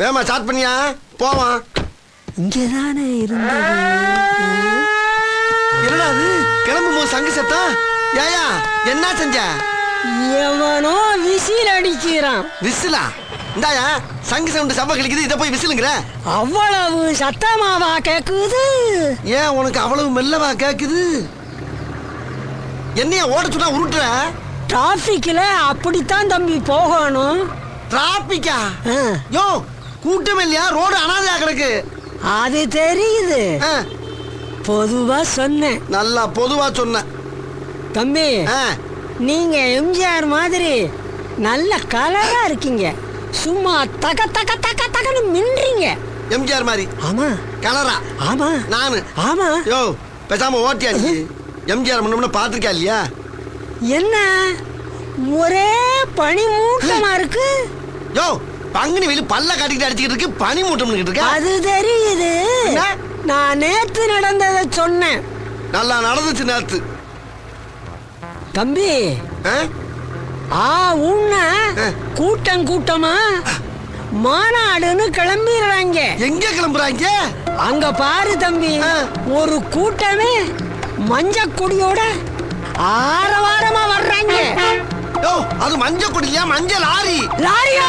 வேமா ஸ்டார்ட் பண்ணியா போவான். இங்கதானே இருந்தது. என்னடா அது கிளம்பும் போது சங்கு சத்தம்? ஏயா என்ன செஞ்ச? எவனோ விசில் அடிக்கிறான். விசிலா? இந்தாயா சங்கு சவுண்டு சப்ப கிளிக்குது, இதை போய் விசிலுங்கிற? அவ்வளவு சத்தமாவா கேக்குது? ஏன் உனக்கு அவ்வளவு மெல்லவா கேக்குது? என்னையா ஓட சொன்னா உருட்டுற? டிராபிக்ல அப்படித்தான் தம்பி போகணும். டிராபிக்கா? யோ கூட்டம் இல்லையா, ரோடு அனாதையா கிடக்கு. அது தெரியுது, பொதுவா சொன்னேன். நல்லா பொதுவா சொன்ன தம்பி. நீங்க எம்ஜிஆர் மாதிரி நல்ல கலரா இருக்கீங்க. சும்மா தக தக தக தகன்னு மின்றீங்க. எம்ஜிஆர் மாதிரி? ஆமா. கலரா? ஆமா. நானு? ஆமா. யோ பேசாம ஓட்டியா நீ? எம்ஜிஆர் முன்ன பாத்திருக்கா இல்லையா? என்ன ஒரே பனி மூட்டமா இருக்கு? யோ பங்குனி வெளி பல்ல காட்டிக்கிட்டு அடிச்சுக்கிட்டு இருக்கு, பனி மூட்டம் இருக்கு. அது தெரியுது, நான் நேத்து நடந்ததை சொன்னேன். நல்லா நடந்துச்சு நேத்து தம்பி. உன்ன கூட்டம் கூட்டமா மாநாடுன்னு கிளம்பிடுறாங்க. எங்க கிளம்புறாங்க? அங்க பாரு தம்பி, ஒரு கூட்டமே மஞ்ச கொடியோட ஆரவாரமா வர்றாங்க. அது மஞ்ச கொடியா? மஞ்சள் லாரி. லாரியா?